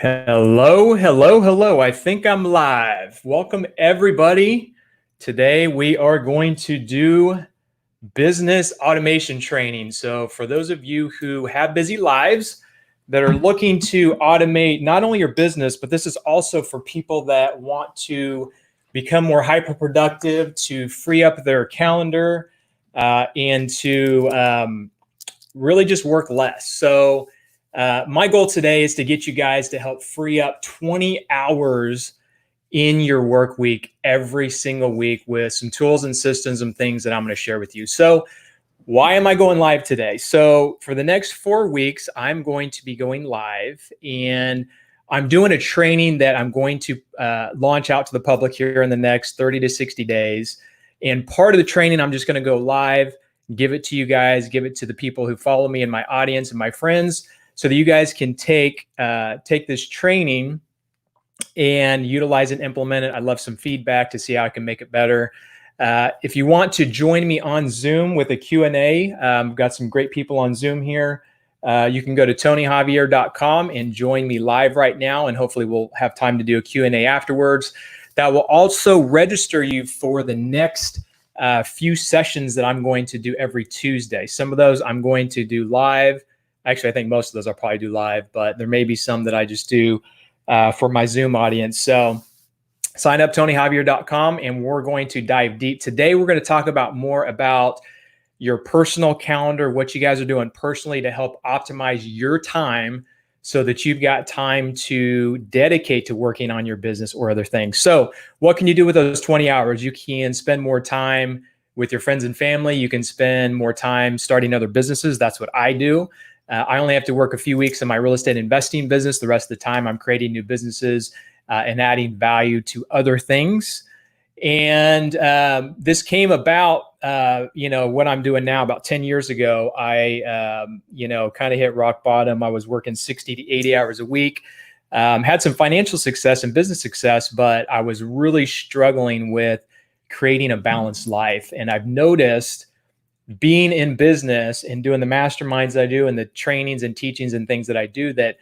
Hello, hello, hello. I think I'm live. Welcome, everybody. Today we are going to do business automation training. So, for those of you who have busy lives that are looking to automate not only your business, but this is also for people that want to become more hyper productive, to free up their calendar, and to really just work less. So, my goal today is to get you guys to help free up 20 hours in your work week every single week with some tools and systems and things that I'm going to share with you. So, why am I going live today? So, for the next 4 weeks, I'm going to be going live and I'm doing a training that I'm going to launch out to the public here in the next 30 to 60 days. And part of the training, I'm just going to go live, give it to you guys, give it to the people who follow me and my audience and my friends, so that you guys can take this training and utilize it, implement it. I'd love some feedback to see how I can make it better. If you want to join me on Zoom with a Q&A, we've got some great people on Zoom here. You can go to tonyjavier.com and join me live right now, and hopefully we'll have time to do a Q&A afterwards. That will also register you for the next few sessions that I'm going to do every Tuesday. Some of those I'm going to do live. Actually, I think most of those I'll probably do live, but there may be some that I just do for my Zoom audience. So sign up, tonyjavier.com, and we're going to dive deep. Today, we're going to talk about more about your personal calendar, what you guys are doing personally to help optimize your time so that you've got time to dedicate to working on your business or other things. So what can you do with those 20 hours? You can spend more time with your friends and family. You can spend more time starting other businesses. That's what I do. I only have to work a few weeks in my real estate investing business. The rest of the time, I'm creating new businesses and adding value to other things. And this came about, what I'm doing now about 10 years ago. I, kind of hit rock bottom. I was working 60 to 80 hours a week, had some financial success and business success, but I was really struggling with creating a balanced life. And I've noticed, being in business and doing the masterminds I do and the trainings and teachings and things that I do, that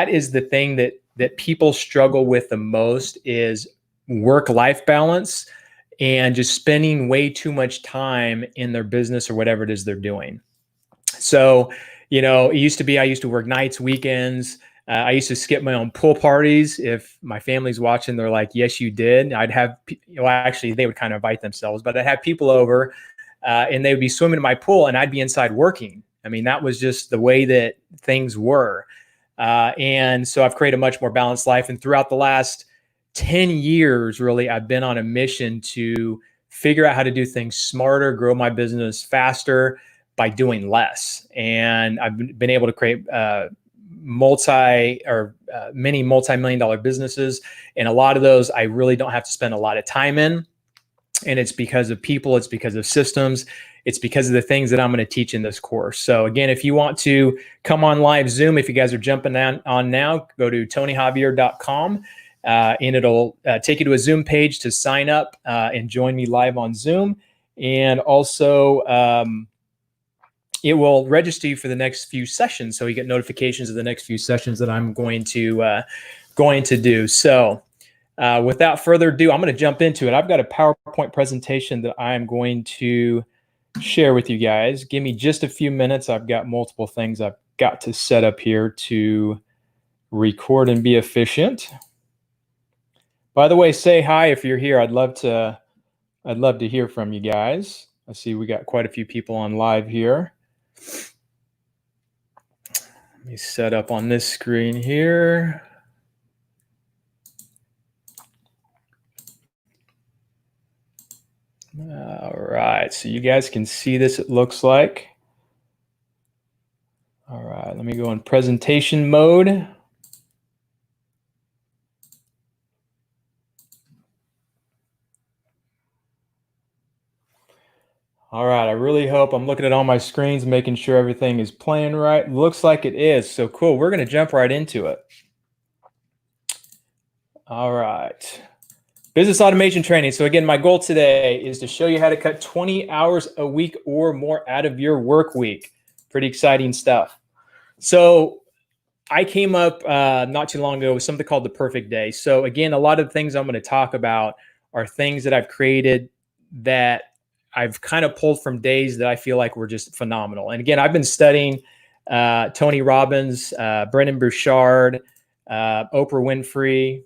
is the thing that people struggle with the most, is work-life balance and just spending way too much time in their business or whatever it is they're doing. So, it used to be I used to work nights, weekends. I used to skip my own pool parties. If my family's watching, they're like, "Yes, you did." I'd have, actually, they would kind of invite themselves, but I'd have people over. And they would be swimming in my pool and I'd be inside working. I mean, that was just the way that things were. And so I've created a much more balanced life. And throughout the last 10 years, really, I've been on a mission to figure out how to do things smarter, grow my business faster by doing less. And I've been able to create many multi-million dollar businesses. And a lot of those I really don't have to spend a lot of time in. And it's because of people, it's because of systems, it's because of the things that I'm going to teach in this course. So again, if you want to come on live Zoom, if you guys are jumping on now, go to tonyjavier.com and it'll take you to a Zoom page to sign up and join me live on Zoom. And also, it will register you for the next few sessions, so you get notifications of the next few sessions that I'm going to do. So without further ado, I'm going to jump into it. I've got a PowerPoint presentation that I'm going to share with you guys. Give me just a few minutes. I've got multiple things I've got to set up here to record and be efficient. By the way, say hi if you're here. I'd love to hear from you guys. I see we got quite a few people on live here. Let me set up on this screen here. All right, so you guys can see this, it looks like. All right, let me go in presentation mode. All right, I really hope, I'm looking at all my screens, making sure everything is playing right. Looks like it is, so cool. We're gonna jump right into it. All right. Business automation training. So again, my goal today is to show you how to cut 20 hours a week or more out of your work week. Pretty exciting stuff. So I came up not too long ago with something called the perfect day. So again, a lot of the things I'm going to talk about are things that I've created that I've kind of pulled from days that I feel like were just phenomenal. And again, I've been studying Tony Robbins, Brendon Burchard, Oprah Winfrey.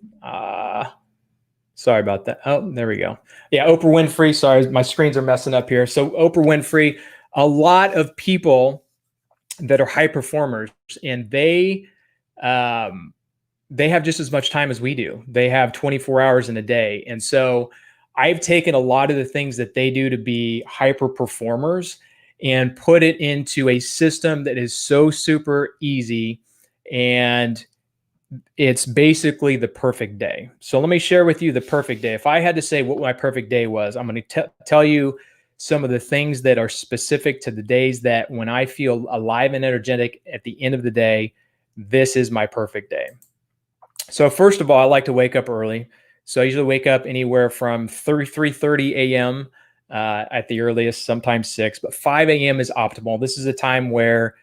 Sorry about that. Oh, there we go. Yeah, Oprah Winfrey. Sorry, my screens are messing up here. So Oprah Winfrey, a lot of people that are high performers, and they have just as much time as we do. They have 24 hours in a day. And so I've taken a lot of the things that they do to be hyper performers and put it into a system that is so super easy. And it's basically the perfect day. So let me share with you the perfect day. If I had to say what my perfect day was, I'm going to tell you some of the things that are specific to the days that when I feel alive and energetic at the end of the day, this is my perfect day. So first of all, I like to wake up early. So I usually wake up anywhere from 3:30 a.m. At the earliest, sometimes 6, but 5 a.m. is optimal. This is a time where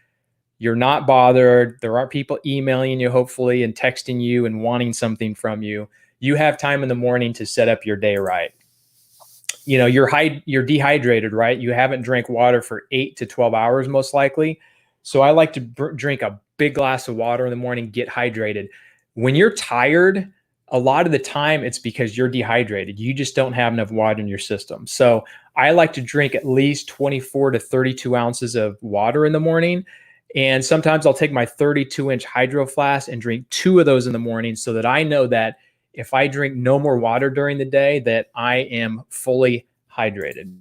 you're not bothered. There aren't people emailing you, hopefully, and texting you and wanting something from you. You have time in the morning to set up your day right. You know, you're dehydrated, right? You haven't drank water for 8 to 12 hours, most likely. So I like to drink a big glass of water in the morning, get hydrated. When you're tired, a lot of the time it's because you're dehydrated. You just don't have enough water in your system. So I like to drink at least 24 to 32 ounces of water in the morning. And sometimes I'll take my 32-inch Hydro Flask and drink 2 of those in the morning so that I know that if I drink no more water during the day, that I am fully hydrated.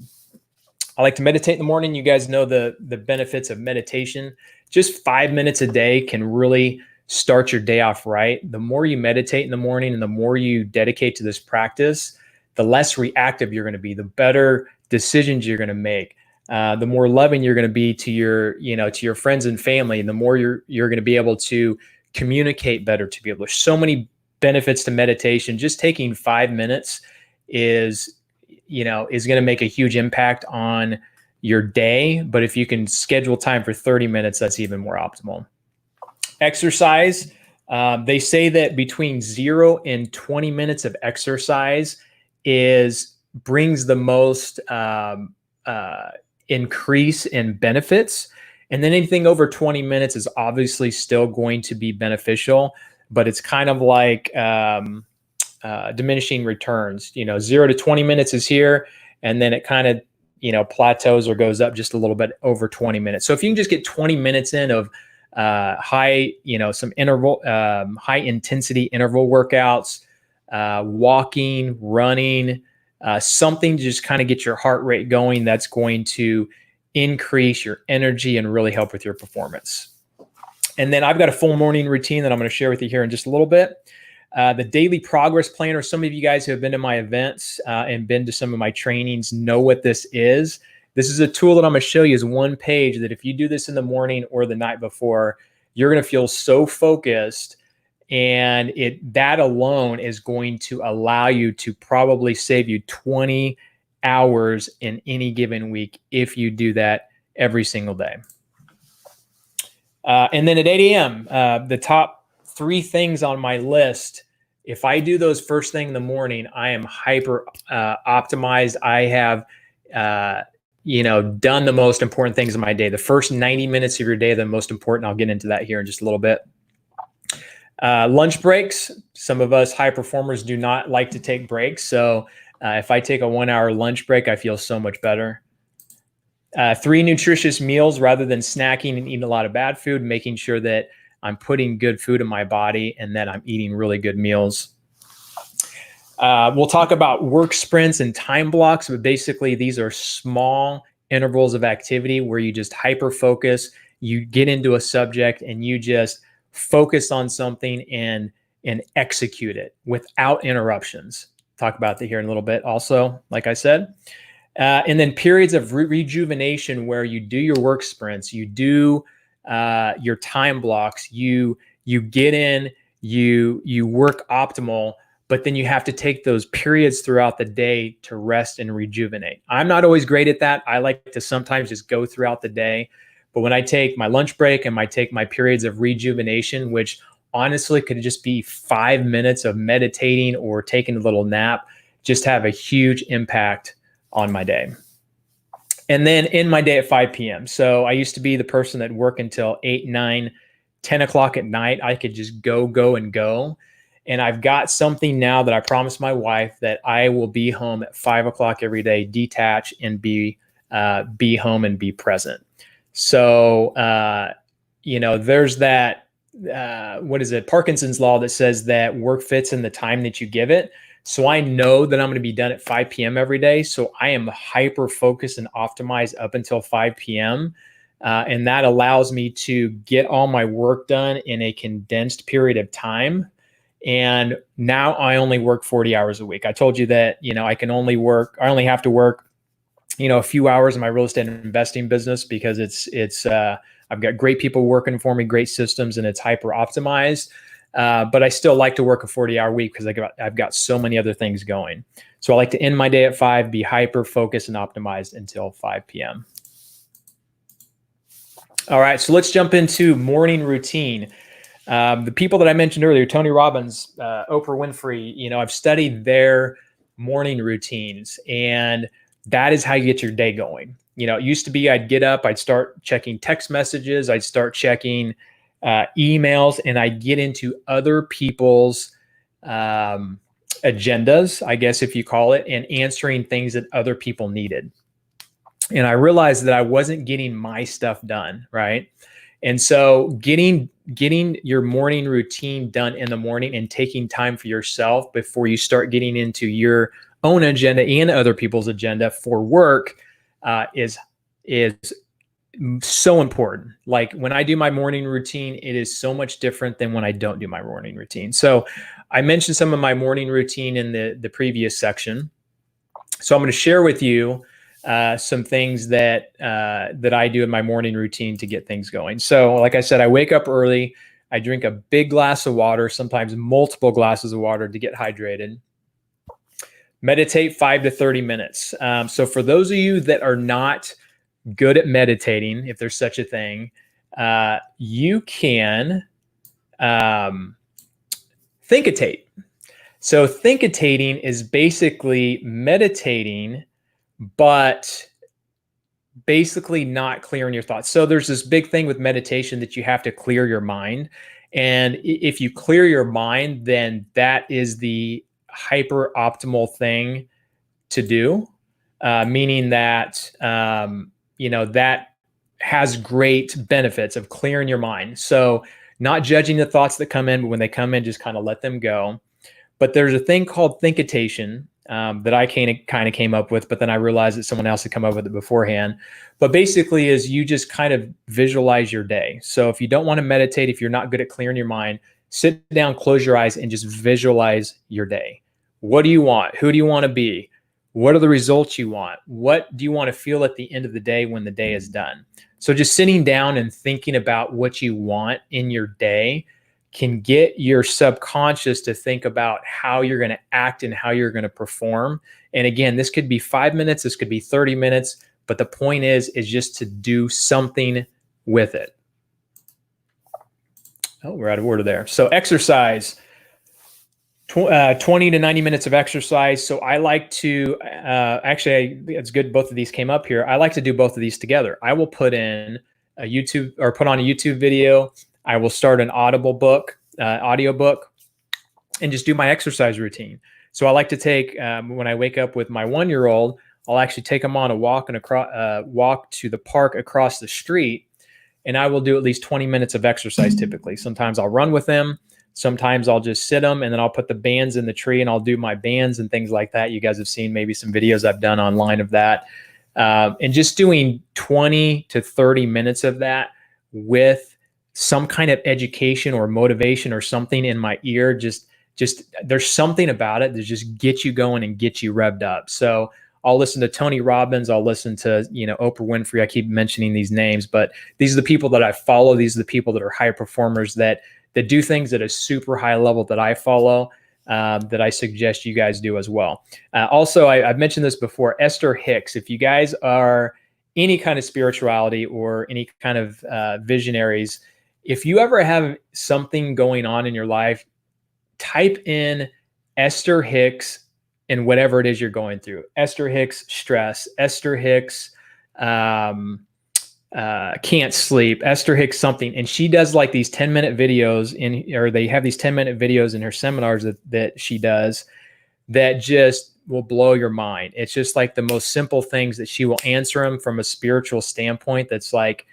I like to meditate in the morning. You guys know the benefits of meditation. Just 5 minutes a day can really start your day off right. The more you meditate in the morning and the more you dedicate to this practice, the less reactive you're going to be, the better decisions you're going to make. The more loving you're going to be to your friends and family, and the more you're going to be able to communicate better to people. There's so many benefits to meditation. Just taking 5 minutes is going to make a huge impact on your day. But if you can schedule time for 30 minutes, that's even more optimal. Exercise. They say that between 0 and 20 minutes of exercise brings the most increase in benefits. And then anything over 20 minutes is obviously still going to be beneficial, but it's kind of like diminishing returns. 0 to 20 minutes is here, and then it kind of plateaus or goes up just a little bit over 20 minutes. So if you can just get 20 minutes in of high intensity interval workouts, walking, running, something to just kind of get your heart rate going, that's going to increase your energy and really help with your performance. And then I've got a full morning routine that I'm going to share with you here in just a little bit. The Daily Progress Planner. Some of you guys who have been to my events and been to some of my trainings know what this is. This is a tool that I'm going to show you is one page that if you do this in the morning or the night before, you're going to feel so focused, and that alone is going to allow you to probably save you 20 hours in any given week if you do that every single day. And then at 8 a.m., the top 3 things on my list, if I do those first thing in the morning, I am hyper optimized. I have done the most important things in my day. The first 90 minutes of your day are the most important. I'll get into that here in just a little bit. Lunch breaks. Some of us high performers do not like to take breaks. So if I take a 1-hour lunch break, I feel so much better. 3 nutritious meals rather than snacking and eating a lot of bad food, making sure that I'm putting good food in my body and that I'm eating really good meals. We'll talk about work sprints and time blocks, but basically these are small intervals of activity where you just hyper focus, you get into a subject and you just focus on something and execute it without interruptions. Talk about that here in a little bit also, like I said. And then periods of rejuvenation where you do your work sprints, you do your time blocks, you get in, you work optimal, but then you have to take those periods throughout the day to rest and rejuvenate. I'm not always great at that. I like to sometimes just go throughout the day, But when I take my lunch break and I take my periods of rejuvenation, which honestly could just be 5 minutes of meditating or taking a little nap, just have a huge impact on my day. And then in my day at 5 p.m. So I used to be the person that worked until 8, 9, 10 o'clock at night. I could just go. And I've got something now that I promised my wife that I will be home at 5 o'clock every day, detach and be home and be present. So, there's that, what is it? Parkinson's law that says that work fits in the time that you give it. So I know that I'm going to be done at 5 p.m. every day. So I am hyper focused and optimized up until 5 p.m. And that allows me to get all my work done in a condensed period of time. And now I only work 40 hours a week. I told you that, I only have to work, a few hours in my real estate investing business because I've got great people working for me, great systems, and it's hyper optimized. But I still like to work a 40-hour week because I've got so many other things going. So I like to end my day at 5, be hyper focused and optimized until 5 p.m. All right, so let's jump into morning routine. The people that I mentioned earlier, Tony Robbins, Oprah Winfrey, I've studied their morning routines, and that is how you get your day going. It used to be I'd get up, I'd start checking text messages, I'd start checking emails, and I'd get into other people's agendas, I guess if you call it, and answering things that other people needed. And I realized that I wasn't getting my stuff done, right? And so getting your morning routine done in the morning and taking time for yourself before you start getting into your own agenda and other people's agenda for work is so important. Like when I do my morning routine, it is so much different than when I don't do my morning routine. So I mentioned some of my morning routine in the previous section. So I'm going to share with you some things that I do in my morning routine to get things going. So like I said, I wake up early. I drink a big glass of water, sometimes multiple glasses of water to get hydrated. Meditate 5 to 30 minutes. So for those of you that are not good at meditating, if there's such a thing, you can thinkitate. So thinkitating is basically meditating, but basically not clearing your thoughts. So there's this big thing with meditation that you have to clear your mind. And if you clear your mind, then that is the hyper optimal thing to do, meaning that, that has great benefits of clearing your mind. So not judging the thoughts that come in, but when they come in, just kind of let them go. But there's a thing called thinkitation that I kind of came up with, but then I realized that someone else had come up with it beforehand. But basically is you just kind of visualize your day. So if you don't want to meditate, if you're not good at clearing your mind, sit down, close your eyes, and just visualize your day. What do you want? Who do you want to be? What are the results you want? What do you want to feel at the end of the day when the day is done? So just sitting down and thinking about what you want in your day can get your subconscious to think about how you're going to act and how you're going to perform. And again, this could be 5 minutes, this could be 30 minutes, but the point is just to do something with it. Oh, we're out of order there. So exercise. 20 to 90 minutes of exercise. So I like to, it's good both of these came up here. I like to do both of these together. I will put in a YouTube or put on a YouTube video. I will start an audio book, and just do my exercise routine. So I like to take, when I wake up with my 1-year-old, I'll actually take him on a walk and walk to the park across the street. And I will do at least 20 minutes of exercise typically. Sometimes I'll run with him. Sometimes I'll just sit them and then I'll put the bands in the tree and I'll do my bands and things like that. You guys have seen maybe some videos I've done online of that. And just doing 20 to 30 minutes of that with some kind of education or motivation or something in my ear, just there's something about it that just gets you going and gets you revved up. So I'll listen to Tony Robbins. I'll listen to, Oprah Winfrey. I keep mentioning these names, but these are the people that I follow. These are the people that are high performers that do things at a super high level that I follow, that I suggest you guys do as well. Also, I've mentioned this before, Esther Hicks. If you guys are any kind of spirituality or any kind of visionaries, if you ever have something going on in your life, type in Esther Hicks and whatever it is you're going through. Esther Hicks stress, Esther Hicks can't sleep, Esther Hicks something. And she does like these 10-minute videos or they have these 10-minute videos in her seminars that she does that just will blow your mind. It's just like the most simple things that she will answer them from a spiritual standpoint. That's like,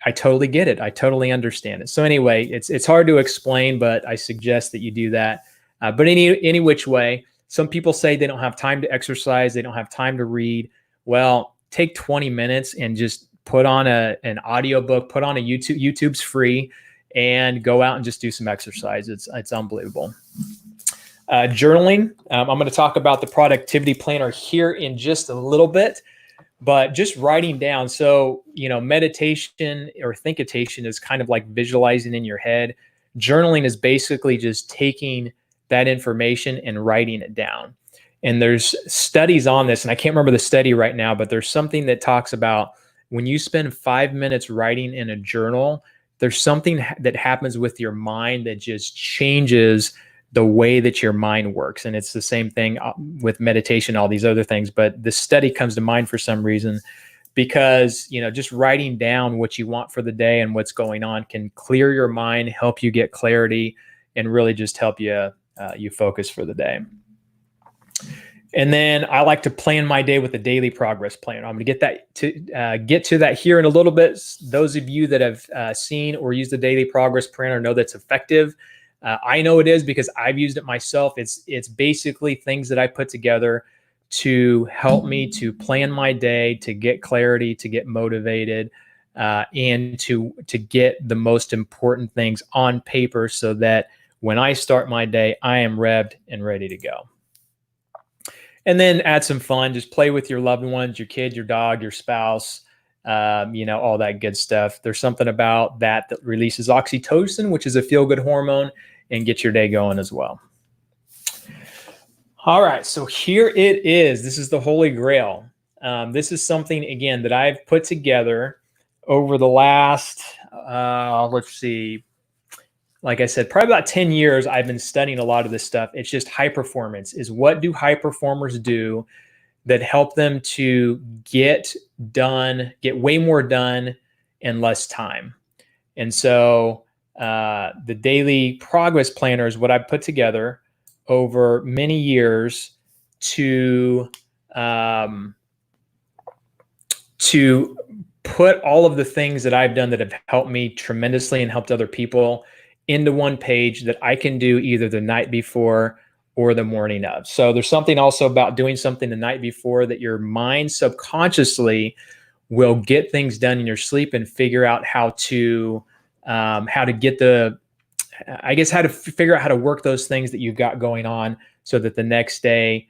I totally get it. I totally understand it. So anyway, it's hard to explain, but I suggest that you do that. But any which way, some people say they don't have time to exercise. They don't have time to read. Well, take 20 minutes and just put on an audiobook, put on a YouTube. YouTube's free, and go out and just do some exercise. It's unbelievable. Journaling. I'm going to talk about the productivity planner here in just a little bit, but just writing down. So, meditation or thinkitation is kind of like visualizing in your head. Journaling is basically just taking that information and writing it down. And there's studies on this, and I can't remember the study right now, but there's something that talks about when you spend 5 minutes writing in a journal, there's something that happens with your mind that just changes the way that your mind works. And it's the same thing with meditation, all these other things. But this study comes to mind for some reason because, just writing down what you want for the day and what's going on can clear your mind, help you get clarity, and really just help you focus for the day. And then I like to plan my day with a daily progress planner. I'm going to get to that here in a little bit. Those of you that have seen or used the daily progress planner know that's effective. I know it is because I've used it myself. It's basically things that I put together to help me to plan my day, to get clarity, to get motivated, and to get the most important things on paper so that when I start my day, I am revved and ready to go. And then add some fun. Just play with your loved ones, your kid, your dog, your spouse, all that good stuff. There's something about that releases oxytocin, which is a feel-good hormone, and get your day going as well. All right, so here it is. This is the Holy Grail. This is something, again, that I've put together over the last, like I said, probably about 10 years. I've been studying a lot of this stuff. It's just high performance. Is what do high performers do that help them to get way more done in less time? And so the daily progress planner is what I put together over many years to put all of the things that I've done that have helped me tremendously and helped other people into one page that I can do either the night before or the morning of. So there's something also about doing something the night before that your mind subconsciously will get things done in your sleep and figure out how to figure out how to work those things that you've got going on so that the next day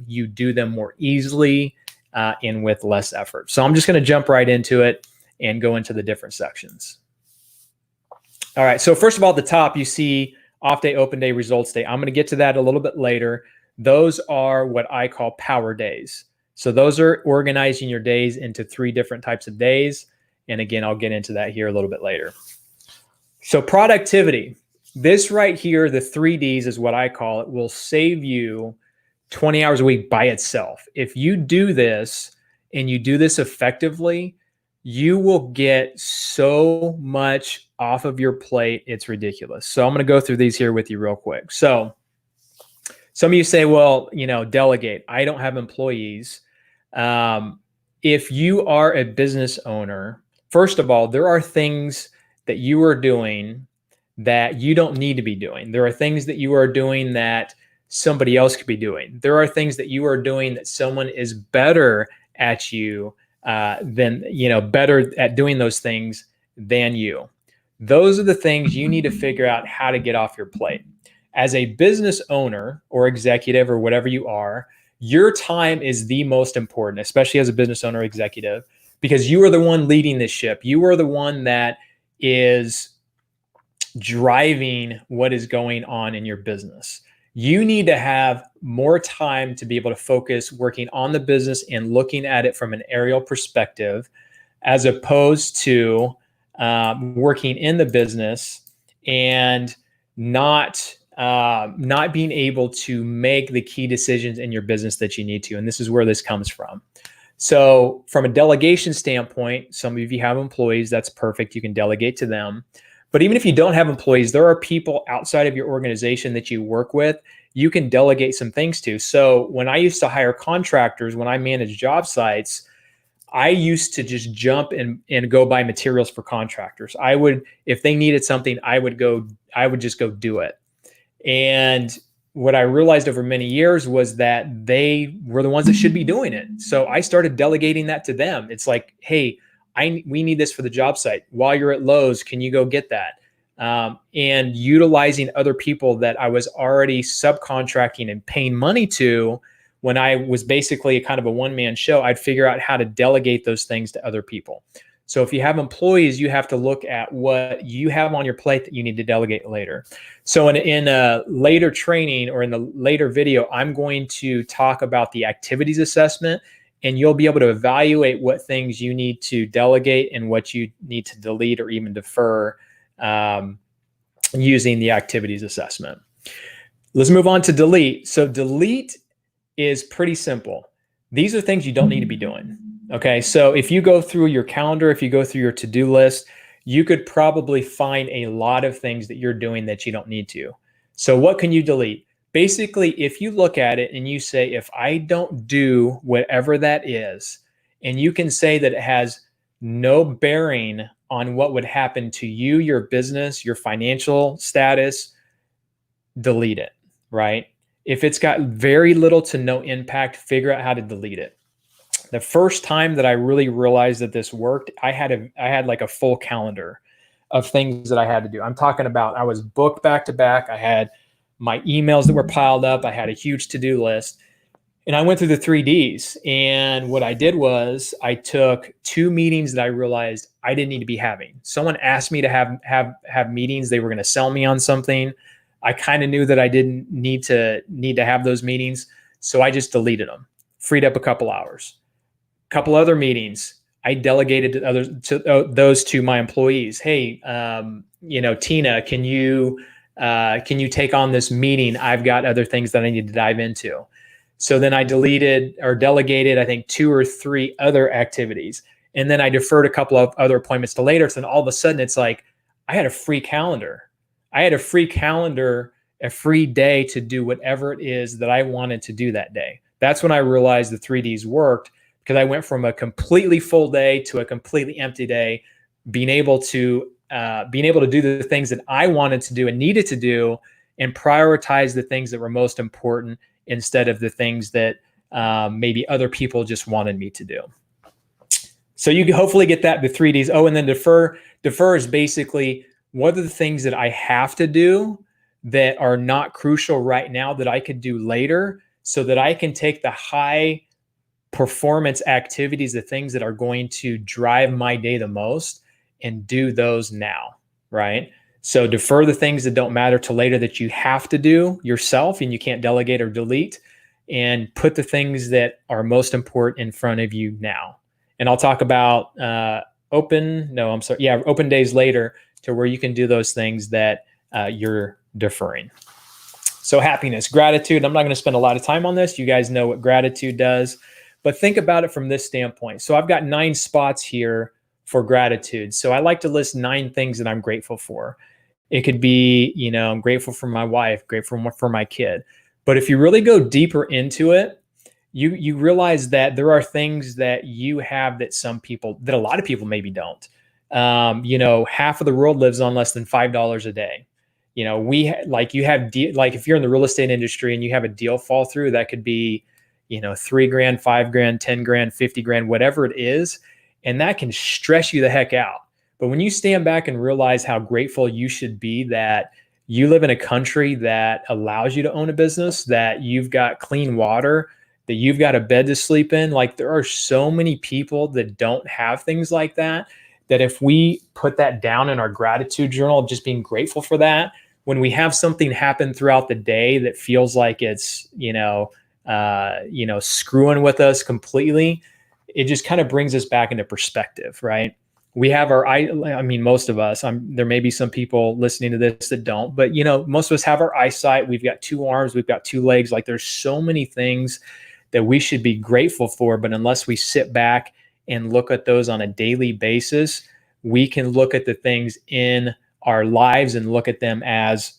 you do them more easily and with less effort. So I'm just going to jump right into it and go into the different sections. All right. So first of all, at the top, you see off day, open day, results day. I'm going to get to that a little bit later. Those are what I call power days. So those are organizing your days into 3 different types of days. And again, I'll get into that here a little bit later. So productivity, this right here, the 3 Ds is what I call it, will save you 20 hours a week by itself. If you do this and you do this effectively, you will get so much off of your plate. It's ridiculous. So I'm going to go through these here with you real quick. So some of you say, well, delegate. I don't have employees. If you are a business owner, first of all, there are things that you are doing that you don't need to be doing. There are things that you are doing that somebody else could be doing. There are things that you are doing that someone is better at better at doing those things than you. Those are the things you need to figure out how to get off your plate. As a business owner or executive or whatever you are, your time is the most important, especially as a business owner or executive, because you are the one leading this ship. You are the one that is driving what is going on in your business. You need to have more time to be able to focus working on the business and looking at it from an aerial perspective, as opposed to working in the business and not being able to make the key decisions in your business that you need to. And this is where this comes from. So from a delegation standpoint, some of you have employees, that's perfect. You can delegate to them. But even if you don't have employees, there are people outside of your organization that you work with, you can delegate some things to. So when I used to hire contractors, when I managed job sites, I used to just jump and go buy materials for contractors. I would, if they needed something, I would just go do it. And what I realized over many years was that they were the ones that should be doing it. So I started delegating that to them. It's like, hey, we need this for the job site. While you're at Lowe's, can you go get that? And utilizing other people that I was already subcontracting and paying money to, when I was basically kind of a one-man show, I'd figure out how to delegate those things to other people. So if you have employees, you have to look at what you have on your plate that you need to delegate later. So in a later training or in the later video, I'm going to talk about the activities assessment, and you'll be able to evaluate what things you need to delegate and what you need to delete or even defer using the activities assessment. Let's move on to delete. So delete is pretty simple. These are things you don't need to be doing. Okay, so if you go through your calendar, if you go through your to-do list, you could probably find a lot of things that you're doing that you don't need to. So what can you delete? Basically, if you look at it and you say, if I don't do whatever that is, and you can say that it has no bearing on what would happen to you, your business, your financial status, delete it, right? If it's got very little to no impact, figure out how to delete it. The first time that I really realized that this worked, I had like a full calendar of things that I had to do. I'm talking about, I was booked back to back. I had my emails that were piled up. I had a huge to-do list, and I went through the 3Ds. And what I did was I took 2 meetings that I realized I didn't need to be having. Someone asked me to have meetings. They were going to sell me on something. I kind of knew that I didn't need to have those meetings. So I just deleted them, freed up a couple hours. Couple other meetings, I delegated to those to my employees. Hey, Tina, can you take on this meeting? I've got other things that I need to dive into. So then I deleted or delegated, I think 2 or 3 other activities. And then I deferred a couple of other appointments to later. So then all of a sudden it's like, I had a free calendar. I had a free calendar, a free day to do whatever it is that I wanted to do that day. That's when I realized the 3Ds worked, because I went from a completely full day to a completely empty day, being able to do the things that I wanted to do and needed to do, and prioritize the things that were most important instead of the things that maybe other people just wanted me to do. So you can hopefully get that, the 3Ds. Oh, and then defer. Defer is basically, what are the things that I have to do that are not crucial right now that I could do later, so that I can take the high performance activities, the things that are going to drive my day the most, and do those now, right? So defer the things that don't matter till later that you have to do yourself and you can't delegate or delete, and put the things that are most important in front of you now. And I'll talk about open days later, to where you can do those things that you're deferring. So happiness, gratitude. I'm not going to spend a lot of time on this. You guys know what gratitude does. But think about it from this standpoint. So I've got 9 spots here for gratitude. So I like to list 9 things that I'm grateful for. It could be, I'm grateful for my wife, grateful for my kid. But if you really go deeper into it, you realize that there are things that you have that a lot of people maybe don't. Half of the world lives on less than $5 a day. If you're in the real estate industry and you have a deal fall through, that could be, $3 grand, $5 grand, 10 grand, 50 grand, whatever it is. And that can stress you the heck out. But when you stand back and realize how grateful you should be that you live in a country that allows you to own a business, that you've got clean water, that you've got a bed to sleep in, like, there are so many people that don't have things like that, that if we put that down in our gratitude journal, just being grateful for that, when we have something happen throughout the day that feels like it's, screwing with us completely, it just kind of brings us back into perspective, right? We have I mean, most of us, there may be some people listening to this that don't, but most of us have our eyesight. We've got two arms, we've got two legs. Like, there's so many things that we should be grateful for, but unless we sit back and look at those on a daily basis, we can look at the things in our lives and look at them as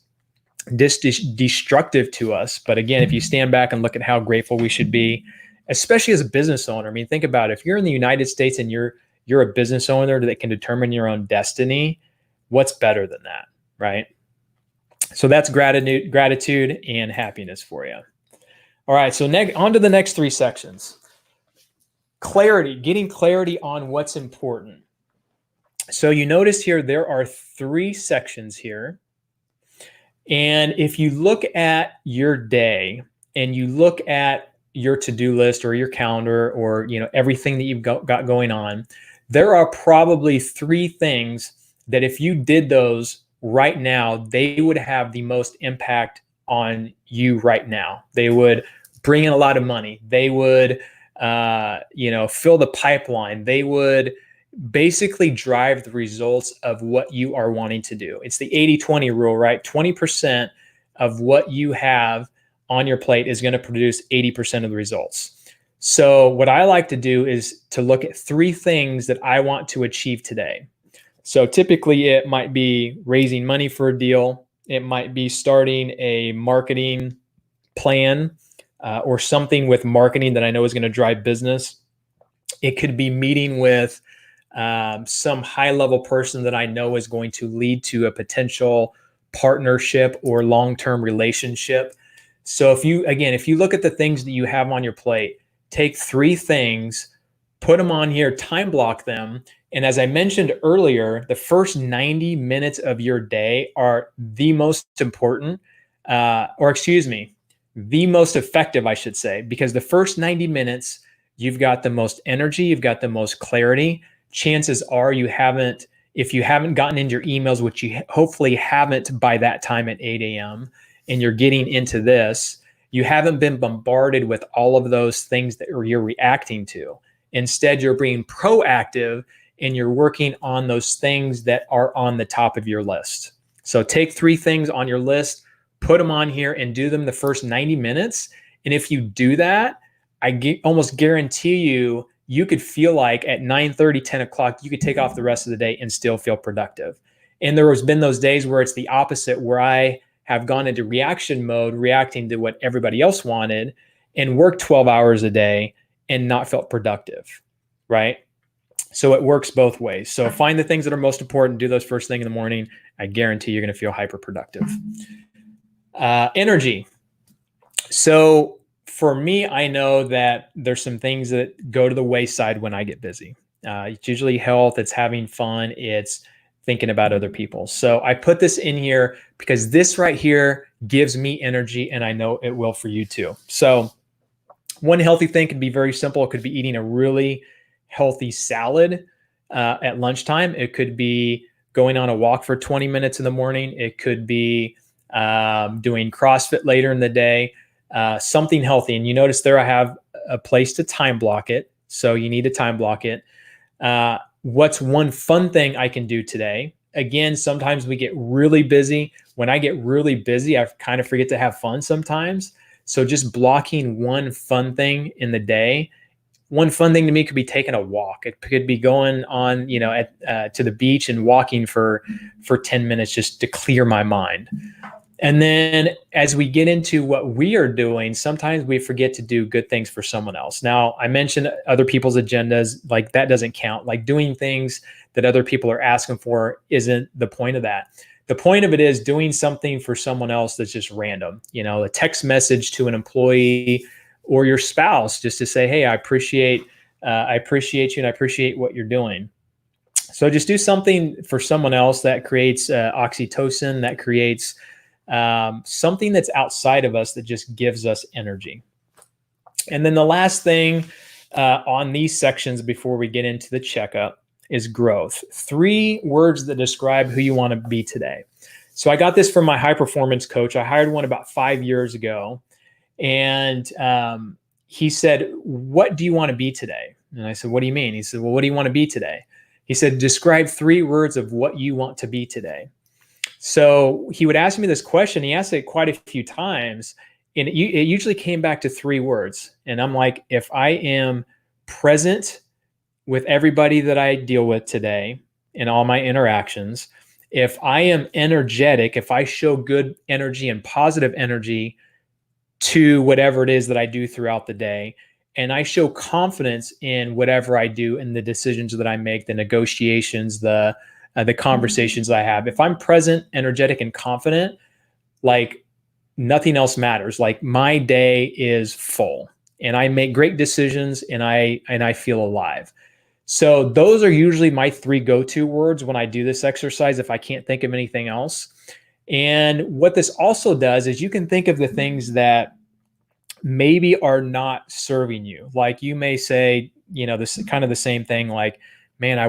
destructive to us. But again, if you stand back and look at how grateful we should be, especially as a business owner, I mean, think about it. If you're in the United States and you're a business owner that can determine your own destiny, what's better than that, right? So that's gratitude and happiness for you. All right, so on to the next three sections. Clarity, getting clarity on what's important. So you notice here, there are three sections here. And if you look at your day and you look at your to-do list or your calendar or everything that you've got going on, there are probably three things that if you did those right now, they would have the most impact on you right now. They would bring in a lot of money. They would, fill the pipeline. They would basically drive the results of what you are wanting to do. It's the 80-20 rule, right? 20% of what you have on your plate is going to produce 80% of the results. So what I like to do is to look at three things that I want to achieve today. So typically it might be raising money for a deal. It might be starting a marketing plan or something with marketing that I know is going to drive business. It could be meeting with some high-level person that I know is going to lead to a potential partnership or long-term relationship. So if you look at the things that you have on your plate, take three things, put them on here, time block them. And as I mentioned earlier, the first 90 minutes of your day are the most important, the most effective, I should say, because the first 90 minutes, you've got the most energy, you've got the most clarity. Chances are if you haven't gotten into your emails, which you hopefully haven't by that time at 8 a.m., and you're getting into this, you haven't been bombarded with all of those things that you're reacting to. Instead, you're being proactive and you're working on those things that are on the top of your list. So take three things on your list, put them on here and do them the first 90 minutes. And if you do that, almost guarantee you could feel like at 9:30, 10 o'clock, you could take off the rest of the day and still feel productive. And there has been those days where it's the opposite, where I have gone into reaction mode, reacting to what everybody else wanted, and worked 12 hours a day and not felt productive, right? So it works both ways. So find the things that are most important, do those first thing in the morning. I guarantee you're going to feel hyper productive. Energy. So for me, I know that there's some things that go to the wayside when I get busy. It's usually health, it's having fun, it's thinking about other people. So I put this in here because this right here gives me energy, and I know it will for you too. So one healthy thing could be very simple. It could be eating a really healthy salad at lunchtime. It could be going on a walk for 20 minutes in the morning. It could be doing CrossFit later in the day, something healthy. And you notice there I have a place to time block it. So you need to time block it. What's one fun thing I can do today? Again, sometimes we get really busy. When I get really busy, I kind of forget to have fun sometimes. So just blocking one fun thing in the day. One fun thing to me could be taking a walk. It could be going on, to the beach and walking for 10 minutes just to clear my mind. And then as we get into what we are doing, sometimes we forget to do good things for someone else. Now, I mentioned other people's agendas, like that doesn't count. Like doing things that other people are asking for isn't the point of that. The point of it is doing something for someone else that's just random, a text message to an employee or your spouse just to say, hey, I appreciate you and I appreciate what you're doing. So just do something for someone else that creates oxytocin, that creates something that's outside of us that just gives us energy. And then the last thing on these sections before we get into the checkup is growth. 3 words that describe who you want to be today. So I got this from my high performance coach. I hired one about 5 years ago. And he said, "What do you want to be today?" And I said, "What do you mean?" He said, "Well, what do you want to be today?" He said, "Describe 3 words of what you want to be today." So he would ask me this question. He asked it quite a few times, and it usually came back to 3 words. And I'm like, if I am present with everybody that I deal with today in all my interactions, if I am energetic, if I show good energy and positive energy to whatever it is that I do throughout the day, and I show confidence in whatever I do, in the decisions that I make, the negotiations, the conversations I have. If I'm present, energetic, and confident, like nothing else matters. Like my day is full, and I make great decisions, and I feel alive. So those are usually my 3 go-to words when I do this exercise, if I can't think of anything else. And what this also does is you can think of the things that maybe are not serving you. Like you may say, this is kind of the same thing, like, man, I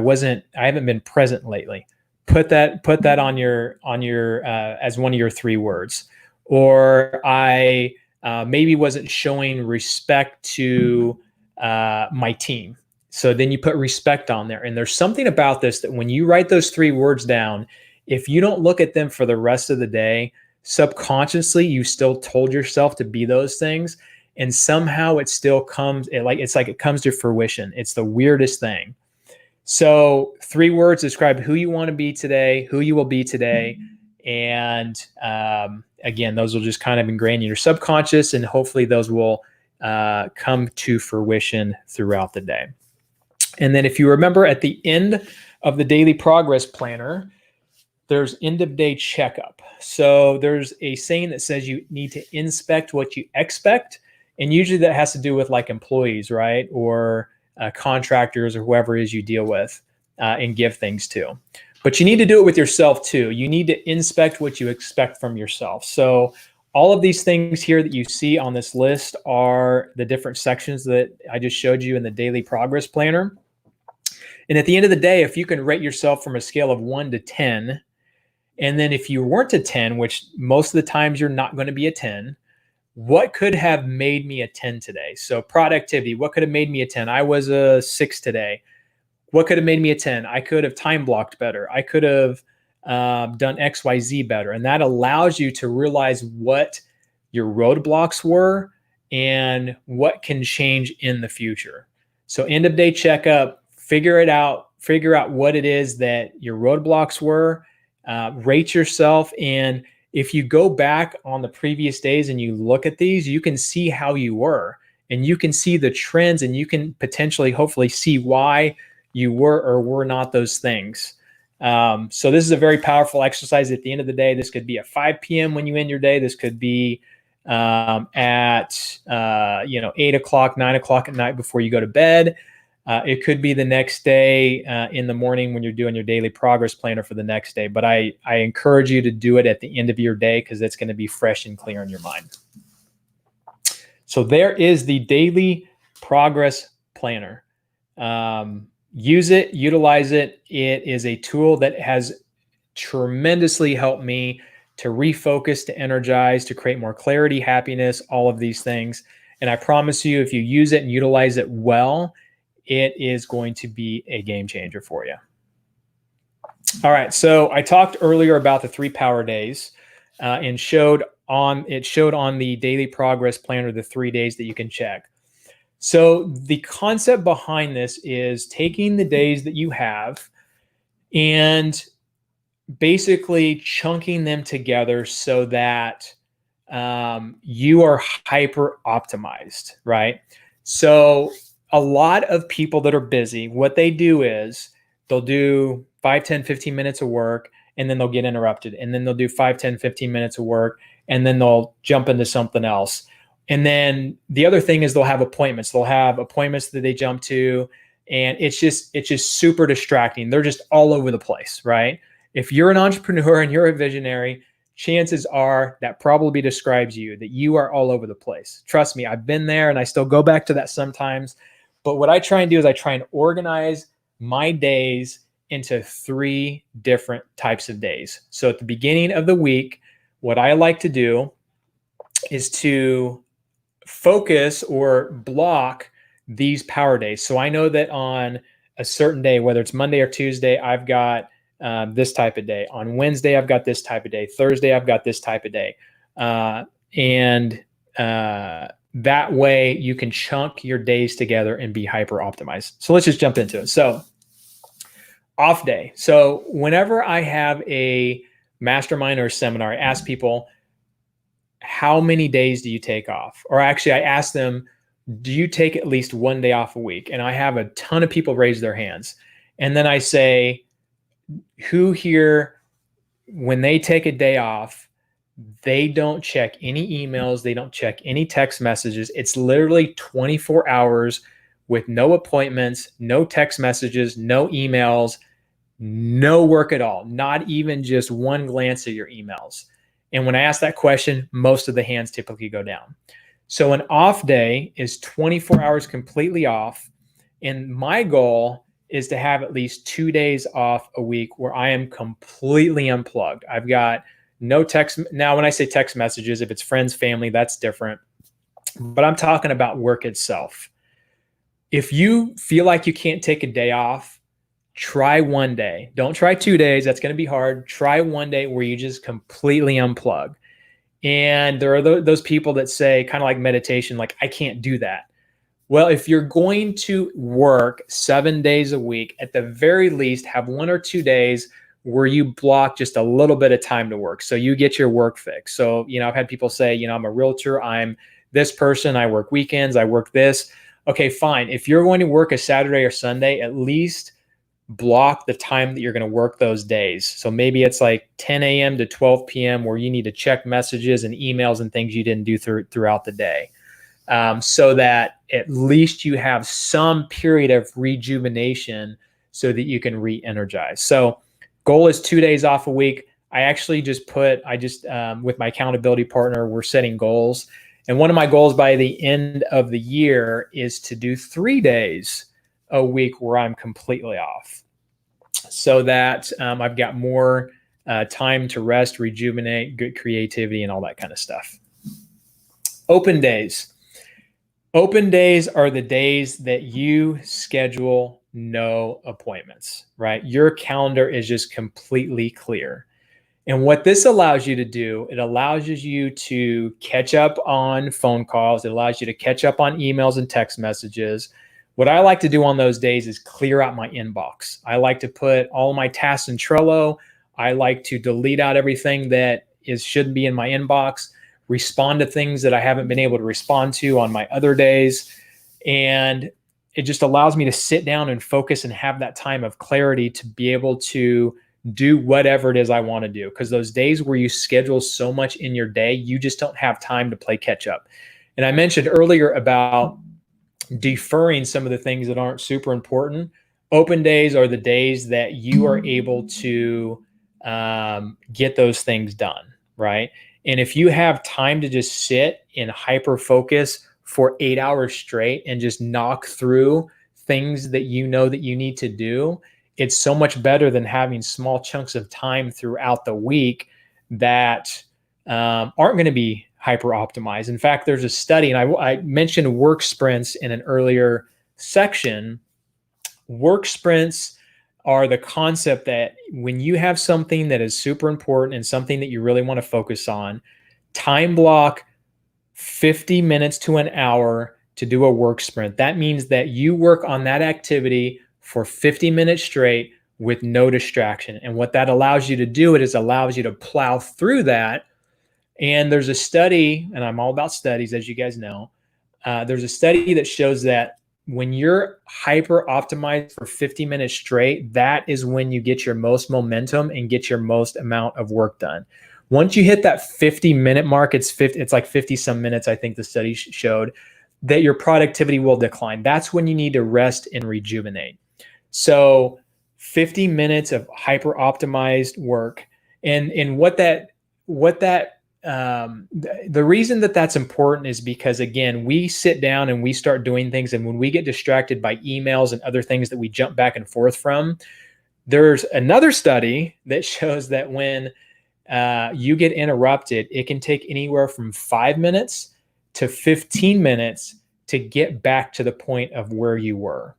haven't been present lately. Put that on your as one of your 3 words. Or I maybe wasn't showing respect to my team. So then you put respect on there. And there's something about this that when you write those 3 words down, if you don't look at them for the rest of the day, subconsciously you still told yourself to be those things, and somehow it still comes, it's like it comes to fruition. It's the weirdest thing. So 3 words describe who you want to be today, who you will be today, and again, those will just kind of ingrain in your subconscious, and hopefully those will come to fruition throughout the day. And then if you remember, at the end of the daily progress planner, there's end of day checkup. So there's a saying that says you need to inspect what you expect. And usually that has to do with like employees, right? Or contractors, or whoever it is you deal with and give things to. But you need to do it with yourself too. You need to inspect what you expect from yourself. So all of these things here that you see on this list are the different sections that I just showed you in the daily progress planner. And at the end of the day, if you can rate yourself from a scale of 1 to 10, and then if you weren't a 10, which most of the times you're not going to be a 10, what could have made me a 10 today? So productivity, what could have made me a 10? I was a 6 today. What could have made me a 10? I could have time blocked better. I could have done XYZ better. And that allows you to realize what your roadblocks were and what can change in the future. So end of day checkup, figure out what it is that your roadblocks were, rate yourself. And if you go back on the previous days and you look at these, you can see how you were, and you can see the trends, and you can potentially, hopefully, see why you were or were not those things. So this is a very powerful exercise. At the end of the day, this could be at 5 p.m. when you end your day. This could be at 8 o'clock, 9 o'clock at night before you go to bed. It could be the next day in the morning when you're doing your daily progress planner for the next day. But I encourage you to do it at the end of your day, because it's going to be fresh and clear in your mind. So there is the daily progress planner. Use it, utilize it. It is a tool that has tremendously helped me to refocus, to energize, to create more clarity, happiness, all of these things. And I promise you, if you use it and utilize it well, it is going to be a game changer for you. All right. So I talked earlier about the 3 power days and showed on the daily progress planner the 3 days that you can check. So the concept behind this is taking the days that you have and basically chunking them together so that you are hyper optimized, right? So a lot of people that are busy, what they do is they'll do 5, 10, 15 minutes of work, and then they'll get interrupted. And then they'll do 5, 10, 15 minutes of work, and then they'll jump into something else. And then the other thing is they'll have appointments. They'll have appointments that they jump to, and it's just super distracting. They're just all over the place, right? If you're an entrepreneur and you're a visionary, chances are that probably describes you, that you are all over the place. Trust me, I've been there, and I still go back to that sometimes. But what I try and do is I try and organize my days into 3 different types of days. So at the beginning of the week, what I like to do is to focus or block these power days. So I know that on a certain day, whether it's Monday or Tuesday, I've got this type of day. On Wednesday, I've got this type of day. Thursday, I've got this type of day. And that way you can chunk your days together and be hyper optimized. So let's just jump into it. So off day. So whenever I have a mastermind or a seminar, I ask people, how many days do you take off? Or actually, I ask them, do you take at least one day off a week? And I have a ton of people raise their hands. And then I say, who here, when they take a day off, they don't check any emails, they don't check any text messages. It's literally 24 hours with no appointments, no text messages, no emails, no work at all, not even just one glance at your emails. And when I ask that question, most of the hands typically go down. So an off day is 24 hours completely off. And my goal is to have at least 2 days off a week where I am completely unplugged. I've got no text. Now, when I say text messages, if it's friends, family, that's different. But I'm talking about work itself. If you feel like you can't take a day off, try one day. Don't try 2 days. That's going to be hard. Try one day where you just completely unplug. And there are those people that say, kind of like meditation, like, I can't do that. Well, if you're going to work 7 days a week, at the very least, have 1 or 2 days where you block just a little bit of time to work. So you get your work fix. So, I've had people say, I'm a realtor. I'm this person. I work weekends. I work this. Okay, fine. If you're going to work a Saturday or Sunday, at least block the time that you're going to work those days. So maybe it's like 10 a.m. to 12 p.m. where you need to check messages and emails and things you didn't do throughout the day. So that at least you have some period of rejuvenation so that you can re-energize. So goal is 2 days off a week. I actually just with my accountability partner, we're setting goals. And one of my goals by the end of the year is to do 3 days a week where I'm completely off, so that I've got more time to rest, rejuvenate, good creativity, and all that kind of stuff. Open days. Open days are the days that you schedule no appointments, right? Your calendar is just completely clear. And what this allows you to do, it allows you to catch up on phone calls. It allows you to catch up on emails and text messages. What I like to do on those days is clear out my inbox. I like to put all my tasks in Trello. I like to delete out everything that shouldn't be in my inbox, respond to things that I haven't been able to respond to on my other days. And it just allows me to sit down and focus and have that time of clarity to be able to do whatever it is I want to do. Because those days where you schedule so much in your day, you just don't have time to play catch up. And I mentioned earlier about deferring some of the things that aren't super important. Open days are the days that you are able to get those things done, right? And if you have time to just sit in hyper focus for 8 hours straight and just knock through things that you know that you need to do, it's so much better than having small chunks of time throughout the week that aren't going to be hyper optimized. In fact, there's a study, and I mentioned work sprints in an earlier section. Work sprints are the concept that when you have something that is super important and something that you really want to focus on, time block 50 minutes to an hour to do a work sprint. That means that you work on that activity for 50 minutes straight with no distraction. And what that allows you to do, allows you to plow through that. And there's a study, and I'm all about studies, as you guys know. There's a study that shows that when you're hyper optimized for 50 minutes straight, that is when you get your most momentum and get your most amount of work done. Once you hit that 50-minute mark, it's like 50 some minutes, I think the study showed, that your productivity will decline. That's when you need to rest and rejuvenate. So 50 minutes of hyper optimized work. And the reason that that's important is because, again, we sit down and we start doing things. And when we get distracted by emails and other things that we jump back and forth from, There's another study that shows that when you get interrupted, it can take anywhere from 5 minutes to 15 minutes to get back to the point of where you were.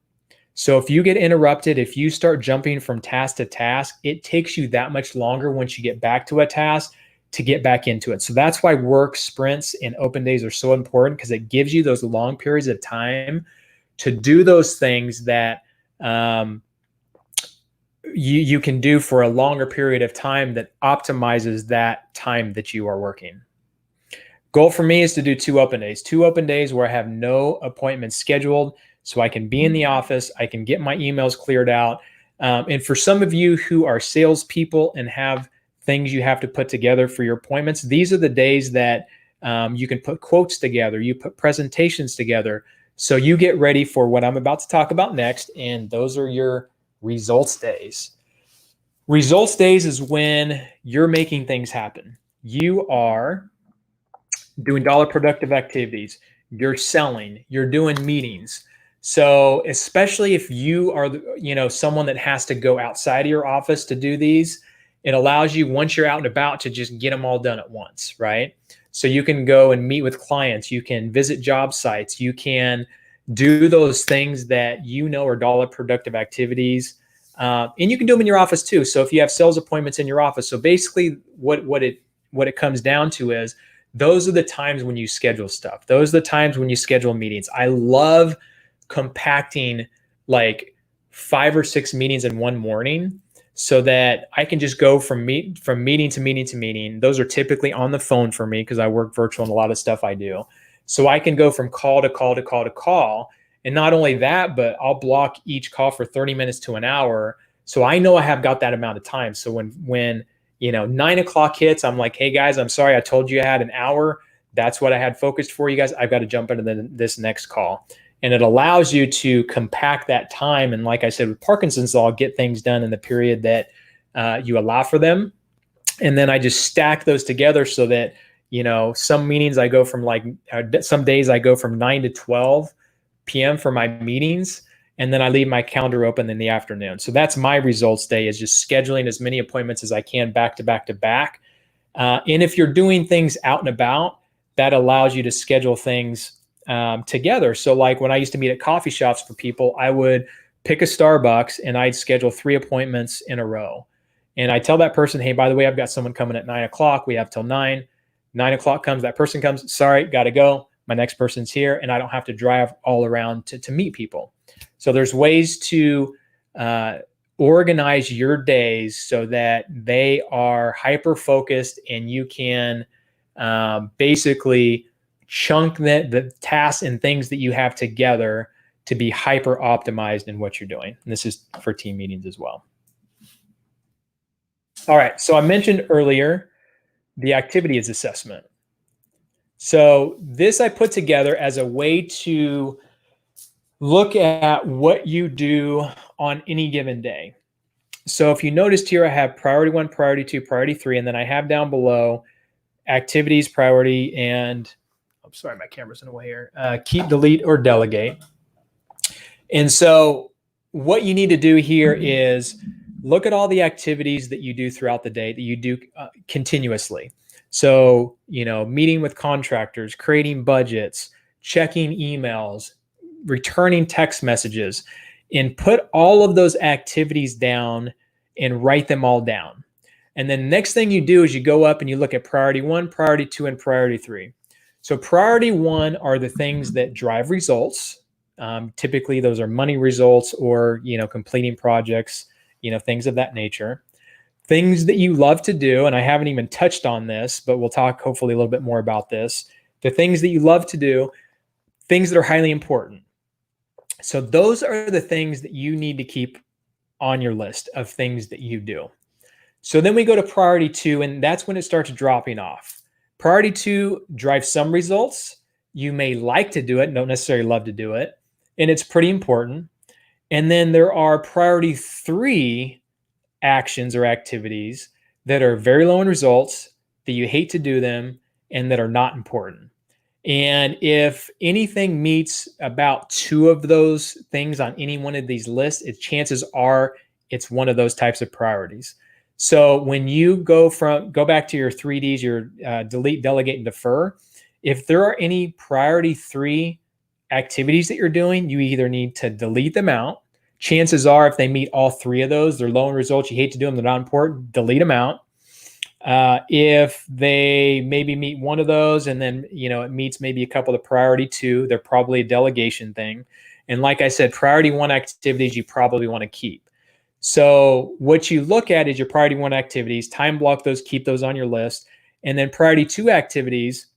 So if you get interrupted, if you start jumping from task to task, it takes you that much longer once you get back to a task to get back into it. So that's why work sprints and open days are so important, because it gives you those long periods of time to do those things that you can do for a longer period of time that optimizes that time that you are working. Goal for me is to do 2 open days where I have no appointments scheduled, so I can be in the office, I can get my emails cleared out. And for some of you who are salespeople and have things you have to put together for your appointments, these are the days that you can put quotes together, you put presentations together, so you get ready for what I'm about to talk about next, and those are your results days. Results days is when you're making things happen. You are doing dollar productive activities, you're selling, you're doing meetings. So especially if you are, someone that has to go outside of your office to do these, it allows you, once you're out and about, to just get them all done at once, right? So you can go and meet with clients, you can visit job sites, you can do those things that are dollar productive activities. And you can do them in your office too. So if you have sales appointments in your office, so basically what it comes down to is, those are the times when you schedule stuff. Those are the times when you schedule meetings. I love compacting like 5 or 6 meetings in one morning, so that I can just go from meeting to meeting to meeting. Those are typically on the phone for me because I work virtual and a lot of stuff I do. So I can go from call to call to call to call. And not only that, but I'll block each call for 30 minutes to an hour. So I know I have got that amount of time. So when 9 o'clock hits, I'm like, hey guys, I'm sorry, I told you I had an hour. That's what I had focused for you guys. I've got to jump into this next call. And it allows you to compact that time. And like I said, with Parkinson's law, get things done in the period that you allow for them. And then I just stack those together so that, some meetings I go from some days I go from 9 to 12 p.m. for my meetings. And then I leave my calendar open in the afternoon. So that's my results day, is just scheduling as many appointments as I can back to back to back. And if you're doing things out and about, that allows you to schedule things together. So like when I used to meet at coffee shops for people, I would pick a Starbucks and I'd schedule 3 appointments in a row. And I tell that person, hey, by the way, I've got someone coming at 9 o'clock. We have till 9. 9 o'clock comes, that person comes, sorry, got to go. My next person's here. And I don't have to drive all around to meet people. So there's ways to organize your days so that they are hyper-focused, and you can basically chunk the tasks and things that you have together to be hyper-optimized in what you're doing. And this is for team meetings as well. All right, so I mentioned earlier the activities assessment. So this I put together as a way to look at what you do on any given day. So if you noticed here, I have priority 1, priority 2, priority 3, and then I have down below activities, priority, and I'm sorry, my camera's in the way here. Keep, delete, or delegate. And so what you need to do here is look at all the activities that you do throughout the day that you do continuously. So, meeting with contractors, creating budgets, checking emails, returning text messages, and put all of those activities down and write them all down. And then next thing you do is you go up and you look at priority 1, priority 2, and priority 3. So priority 1 are the things that drive results. Typically those are money results or, completing projects, things of that nature. Things that you love to do, and I haven't even touched on this, but we'll talk hopefully a little bit more about this. The things that you love to do, things that are highly important. So those are the things that you need to keep on your list of things that you do. So then we go to priority 2, and that's when it starts dropping off. Priority 2 drives some results. You may like to do it, don't necessarily love to do it, and it's pretty important. And then there are priority 3 actions or activities that are very low in results, that you hate to do them, and that are not important. And if anything meets about 2 of those things on any one of these lists, chances are it's one of those types of priorities. So when you go back to your 3Ds, your delete, delegate, and defer, if there are any priority 3 activities that you're doing, you either need to delete them out. Chances are, if they meet all 3 of those, they're low in results, you hate to do them, they're not important, delete them out. If they maybe meet one of those and then, it meets maybe a couple of priority 2, they're probably a delegation thing. And like I said, priority 1 activities you probably want to keep. So what you look at is your priority 1 activities, time block those, keep those on your list. And then priority 2 activities,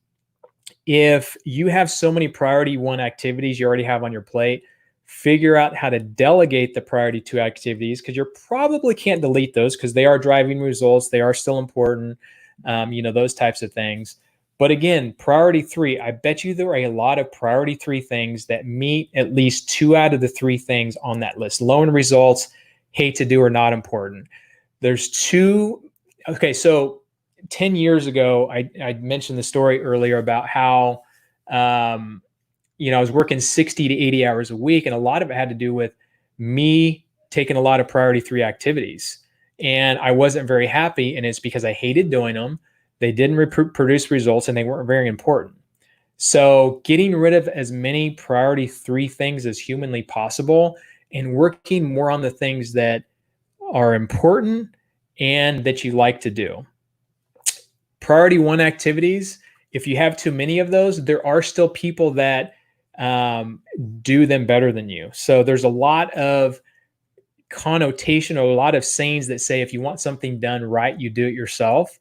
if you have so many priority 1 activities you already have on your plate, figure out how to delegate the priority 2 activities, because you probably can't delete those because they are driving results. They are still important, those types of things. But again, priority 3, I bet you there are a lot of priority 3 things that meet at least 2 out of the 3 things on that list. Low in results, hate to do, or not important. There's 2. Okay, so 10 years ago, I mentioned the story earlier about how, I was working 60 to 80 hours a week, and a lot of it had to do with me taking a lot of priority 3 activities. And I wasn't very happy, and it's because I hated doing them. They didn't produce results, and they weren't very important. So getting rid of as many priority 3 things as humanly possible and working more on the things that are important and that you like to do. Priority 1 activities, if you have too many of those, there are still people that do them better than you. So there's a lot of connotation or a lot of sayings that say if you want something done right, you do it yourself.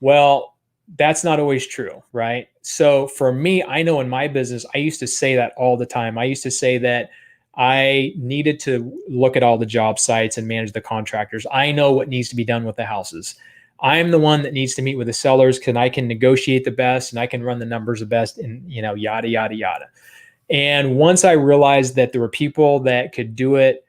Well, that's not always true, right? So for me, I know in my business, I used to say that all the time. I used to say that I needed to look at all the job sites and manage the contractors. I know what needs to be done with the houses. I'm the one that needs to meet with the sellers because I can negotiate the best and I can run the numbers the best and, yada, yada, yada. And once I realized that there were people that could do it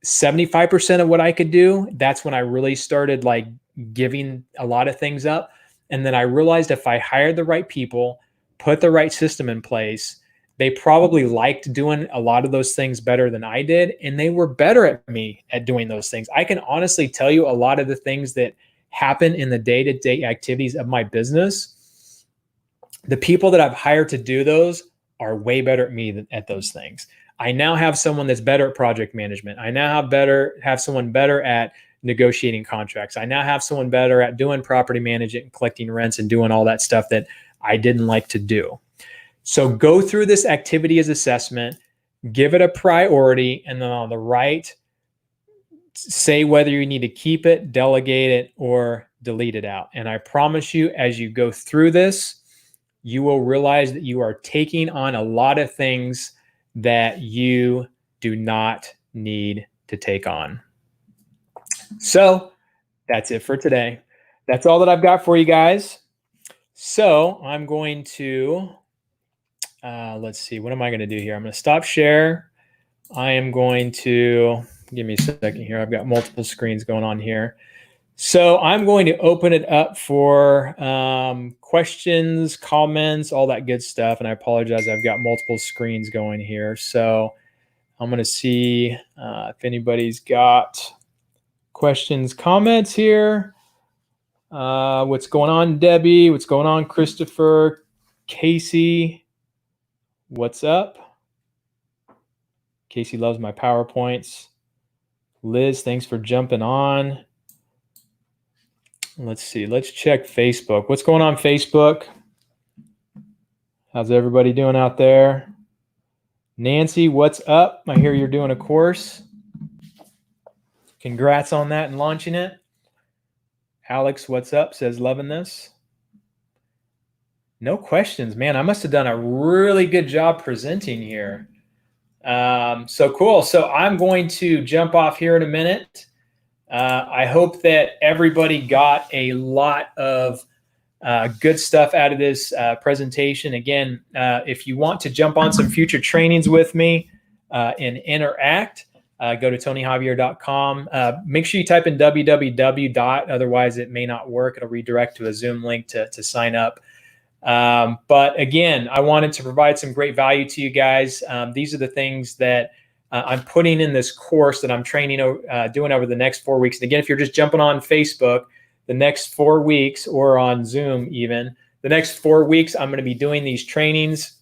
75% of what I could do, that's when I really started like giving a lot of things up. And then I realized if I hired the right people, put the right system in place, they probably liked doing a lot of those things better than I did. And they were better at me at doing those things. I can honestly tell you a lot of the things that happen in the day-to-day activities of my business, the people that I've hired to do those are way better at me at those things. I now have someone that's better at project management. I now have someone better at negotiating contracts. I now have someone better at doing property management and collecting rents and doing all that stuff that I didn't like to do. So go through this activity as assessment, give it a priority, and then on the right, say whether you need to keep it, delegate it, or delete it out. And I promise you, as you go through this, you will realize that you are taking on a lot of things that you do not need to take on. So that's it for today. That's all that I've got for you guys. So I'm going to, let's see, what am I going to do here? I'm going to stop share. I am going to, give me a second here. I've got multiple screens going on here. So I'm going to open it up for questions, comments, all that good stuff. And I apologize, I've got multiple screens going here. So I'm going to see if anybody's got questions, comments here. What's going on, Debbie? What's going on, Christopher? Casey, what's up? Casey loves my PowerPoints. Liz, thanks for jumping on. Let's see. Let's check Facebook. What's going on, Facebook? How's everybody doing out there? Nancy, what's up? I hear you're doing a course. Congrats on that and launching it. Alex, what's up? Says loving this. No questions, man. I must have done a really good job presenting here. So cool. So I'm going to jump off here in a minute. I hope that everybody got a lot of good stuff out of this presentation. Again, if you want to jump on some future trainings with me and interact, go to tonyjavier.com. Make sure you type in www. Otherwise, it may not work. It'll redirect to a Zoom link to sign up. But again, I wanted to provide some great value to you guys. These are the things that I'm putting in this course that I'm doing over the next 4 weeks. And again, if you're just jumping on Facebook, the next 4 weeks, or on Zoom even, the next 4 weeks, I'm going to be doing these trainings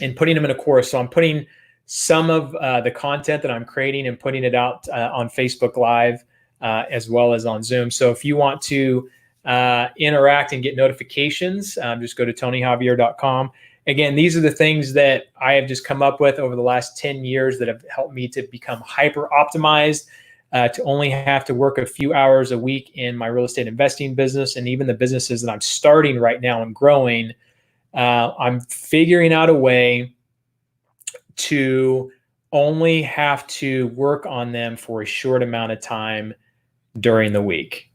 and putting them in a course. So I'm putting some of the content that I'm creating and putting it out on Facebook Live as well as on Zoom. So if you want to interact and get notifications, just go to tonyjavier.com. Again, these are the things that I have just come up with over the last 10 years that have helped me to become hyper optimized, to only have to work a few hours a week in my real estate investing business, and even the businesses that I'm starting right now and growing. I'm figuring out a way to only have to work on them for a short amount of time during the week.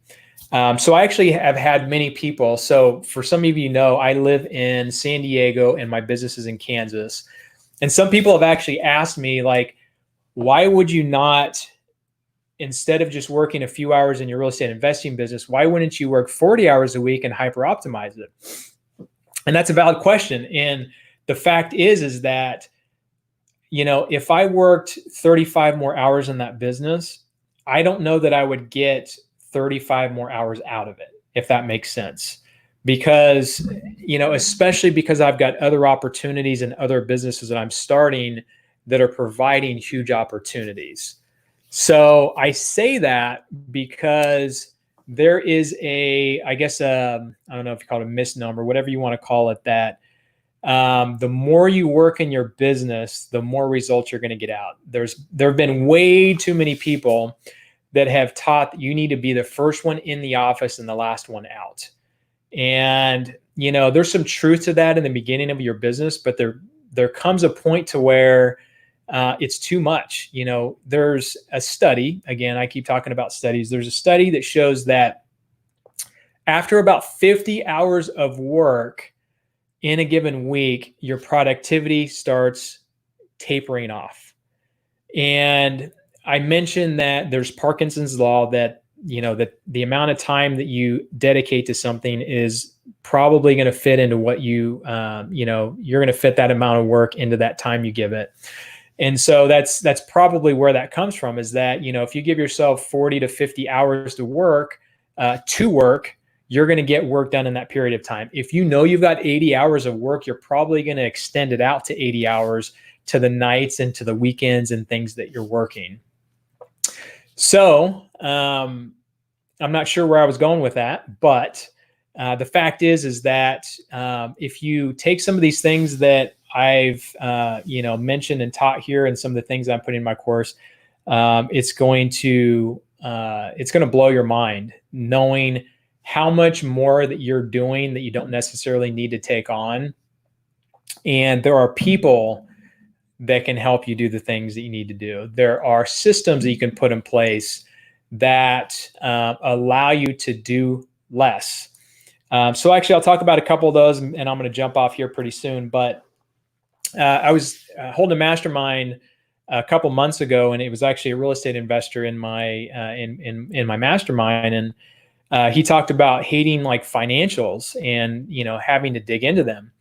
So I actually have had many people. So for some of you know, I live in San Diego and my business is in Kansas. And some people have actually asked me, like, why would you not, instead of just working a few hours in your real estate investing business, why wouldn't you work 40 hours a week and hyper optimize it? And that's a valid question. And the fact is that, you know, if I worked 35 more hours in that business, I don't know that I would get 35 more hours out of it, if that makes sense. Because, you know, especially because I've got other opportunities and other businesses that I'm starting that are providing huge opportunities. So I say that because there is I guess, I don't know if you call it a misnomer, whatever you want to call it, that the more you work in your business, the more results you're going to get out. There have been way too many people that have taught that you need to be the first one in the office and the last one out. And, you know, there's some truth to that in the beginning of your business, but there comes a point to where it's too much. You know, there's a study, again, I keep talking about studies. There's a study that shows that after about 50 hours of work in a given week, your productivity starts tapering off. And I mentioned that there's Parkinson's law, that, you know, that the amount of time that you dedicate to something is probably going to fit into what you know, you're going to fit that amount of work into that time you give it. And so that's probably where that comes from, is that, you know, if you give yourself 40 to 50 hours to work, you're going to get work done in that period of time. If you know you've got 80 hours of work, you're probably going to extend it out to 80 hours to the nights and to the weekends and things that you're working. So I'm not sure where I was going with that, but the fact is that if you take some of these things that I've you know, mentioned and taught here, and some of the things I'm putting in my course, it's going to blow your mind, knowing how much more that you're doing that you don't necessarily need to take on. And there are people that can help you do the things that you need to do. There are systems that you can put in place that allow you to do less. So actually, I'll talk about a couple of those, and I'm going to jump off here pretty soon. But I was holding a mastermind a couple months ago, and it was actually a real estate investor in my in my mastermind, and he talked about hating like financials and, you know, having to dig into them.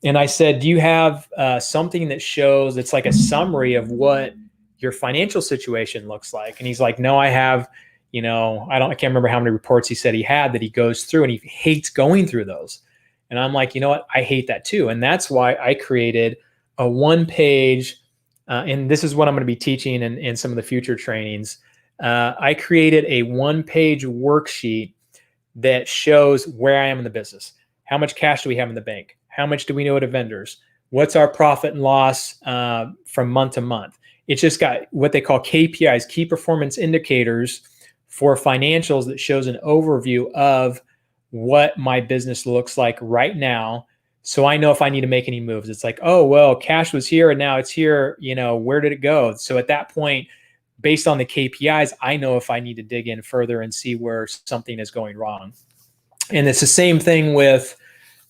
And I said, do you have something that shows, it's like a summary of what your financial situation looks like? And he's like, no, I have, you know, I can't remember how many reports he said he had that he goes through, and he hates going through those. And I'm like, you know what? I hate that too. And that's why I created a one-page, and this is what I'm going to be teaching in some of the future trainings. I created a one-page worksheet that shows where I am in the business. How much cash do we have in the bank? How much do we know to vendors? What's our profit and loss from month to month? It's just got what they call KPIs, key performance indicators, for financials, that shows an overview of what my business looks like right now. So I know if I need to make any moves. It's like, oh, well, cash was here and now it's here. You know, where did it go? So at that point, based on the KPIs, I know if I need to dig in further and see where something is going wrong. And it's the same thing with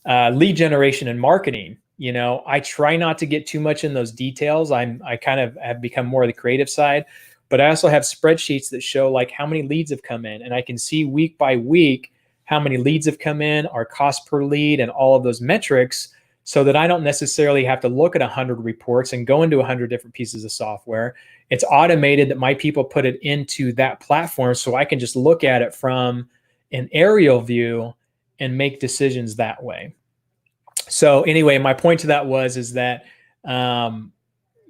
lead generation and marketing. You know, I try not to get too much in those details. I kind of have become more of the creative side, but I also have spreadsheets that show like how many leads have come in, and I can see week by week how many leads have come in, our cost per lead, and all of those metrics, so that I don't necessarily have to look at 100 reports and go into 100 different pieces of software. It's automated that my people put it into that platform so I can just look at it from an aerial view and make decisions that way. So anyway, my point to that is that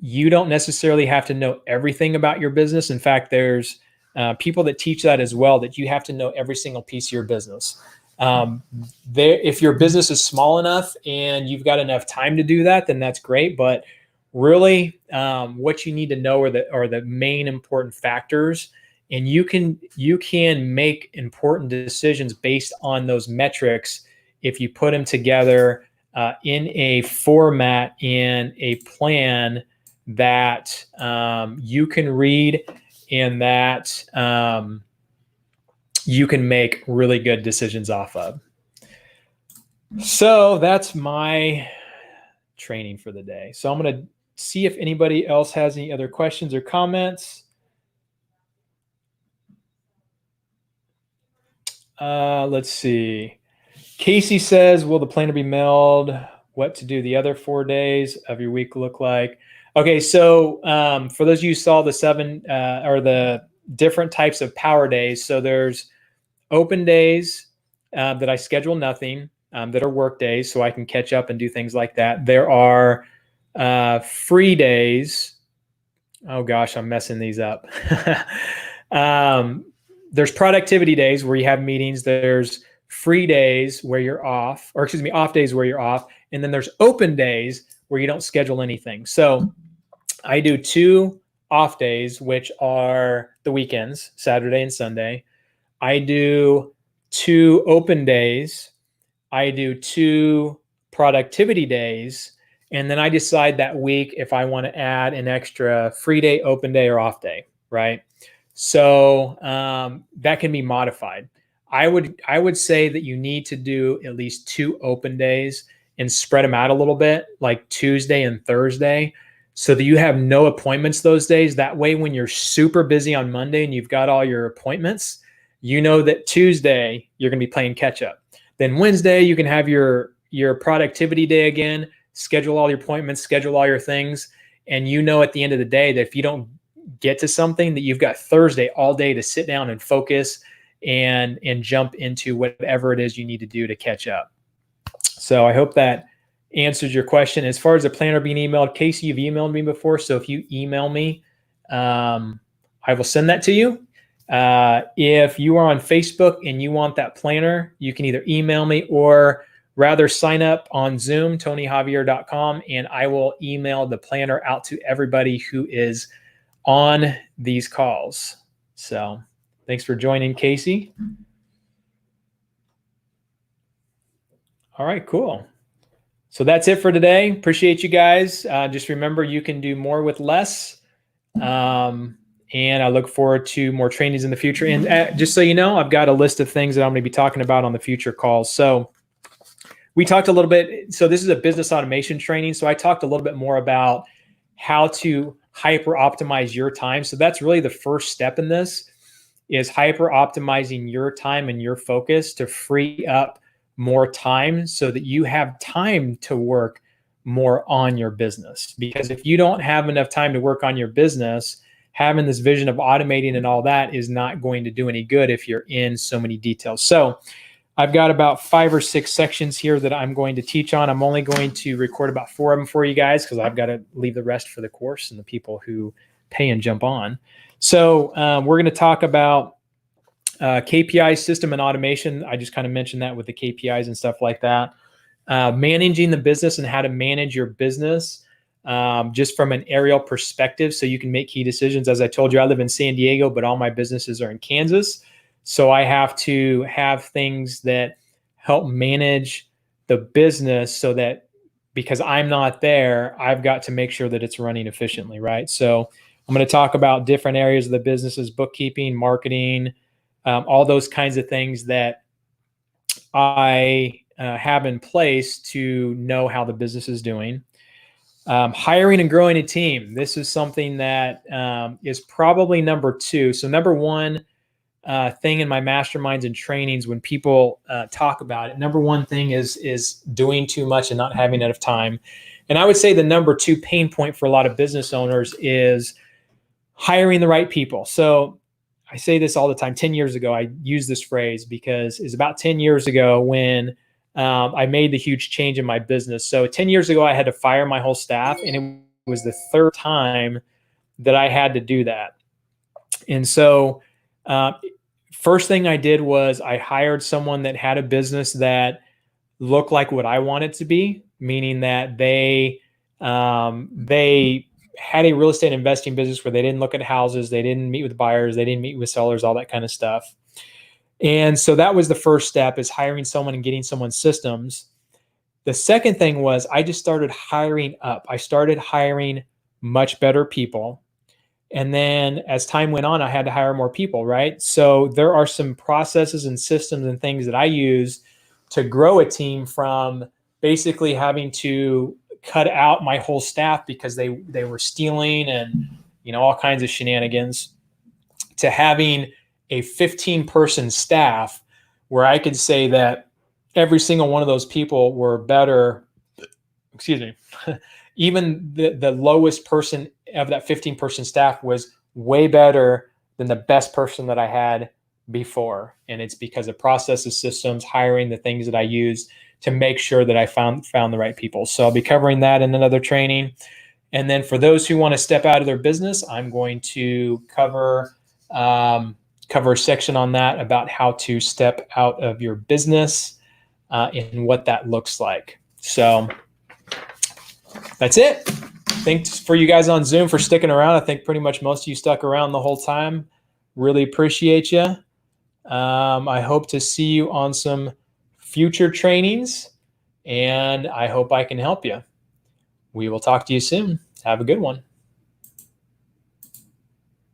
you don't necessarily have to know everything about your business. In fact, there's people that teach that as well, that you have to know every single piece of your business. If your business is small enough and you've got enough time to do that, then that's great. But really, what you need to know are the main important factors, and you can make important decisions based on those metrics if you put them together in a format, in a plan that you can read and that you can make really good decisions off of. So that's my training for the day. So I'm going to see if anybody else has any other questions or comments. Let's see. Casey says, will the planner be mailed? What to do the other 4 days of your week look like? Okay, so for those of you who saw the 7 or the different types of power days, so there's open days that I schedule nothing, that are work days, so I can catch up and do things like that. There are free days. Oh gosh, I'm messing these up. There's productivity days where you have meetings. There's free days where you're off, or excuse me, off days where you're off. And then there's open days where you don't schedule anything. So I do 2 off days, which are the weekends, Saturday and Sunday. I do 2 open days. I do 2 productivity days. And then I decide that week if I want to add an extra free day, open day, or off day, right? So that can be modified. I would say that you need to do at least 2 open days and spread them out a little bit, like Tuesday and Thursday, so that you have no appointments those days. That way, when you're super busy on Monday and you've got all your appointments, you know that Tuesday you're going to be playing catch up. Then Wednesday you can have your productivity day again, schedule all your appointments, schedule all your things, and you know at the end of the day that if you don't get to something, that you've got Thursday all day to sit down and focus and jump into whatever it is you need to do to catch up. So I hope that answers your question. As far as the planner being emailed, Casey, you've emailed me before, so if you email me, I will send that to you. If you are on Facebook and you want that planner, you can either email me or rather sign up on Zoom, TonyJavier.com, and I will email the planner out to everybody who is on these calls. So thanks for joining, Casey. All right, cool. So that's it for today. Appreciate you guys. Just remember, you can do more with less. And I look forward to more trainings in the future. And just so you know, I've got a list of things that I'm going to be talking about on the future calls. So we talked a little bit. So this is a business automation training. So I talked a little bit more about how to hyper optimize your time. So that's really the first step in this, is hyper optimizing your time and your focus to free up more time so that you have time to work more on your business. Because if you don't have enough time to work on your business, having this vision of automating and all that is not going to do any good if you're in so many details. So I've got about 5 or 6 sections here that I'm going to teach on. I'm only going to record about 4 of them for you guys because I've got to leave the rest for the course and the people who pay and jump on. So we're going to talk about KPI system and automation. I just kind of mentioned that with the KPIs and stuff like that. Managing the business and how to manage your business just from an aerial perspective so you can make key decisions. As I told you, I live in San Diego, but all my businesses are in Kansas. So I have to have things that help manage the business so that, because I'm not there, I've got to make sure that it's running efficiently, right? So I'm going to talk about different areas of the businesses: bookkeeping, marketing, all those kinds of things that I have in place to know how the business is doing. Hiring and growing a team. This is something that is probably number 2. So number 1, thing in my masterminds and trainings when people talk about it. Number one thing is doing too much and not having enough time. And I would say the number two pain point for a lot of business owners is hiring the right people. So I say this all the time. 10 years ago, I use this phrase because it's about 10 years ago when I made the huge change in my business. So 10 years ago, I had to fire my whole staff, and it was the third time that I had to do that. And so first thing I did was I hired someone that had a business that looked like what I want it to be, meaning that they had a real estate investing business where they didn't look at houses, they didn't meet with buyers, they didn't meet with sellers, all that kind of stuff. And so that was the first step, is hiring someone and getting someone's systems. The second thing was I just started hiring up. I started hiring much better people. And then as time went on, I had to hire more people, right? So there are some processes and systems and things that I use to grow a team from basically having to cut out my whole staff because they were stealing and, all kinds of shenanigans, to having a 15-person staff where I could say that every single one of those people were better. Excuse me. Even the lowest person of that 15-person staff was way better than the best person that I had before. And it's because of processes, systems, hiring, the things that I use to make sure that I found the right people. So I'll be covering that in another training. And then for those who want to step out of their business, I'm going to cover a section on that about how to step out of your business and what that looks like. So that's it. Thanks for you guys on Zoom for sticking around. I think pretty much most of you stuck around the whole time. Really appreciate you. I hope to see you on some future trainings, and I hope I can help you. We will talk to you soon. Have a good one.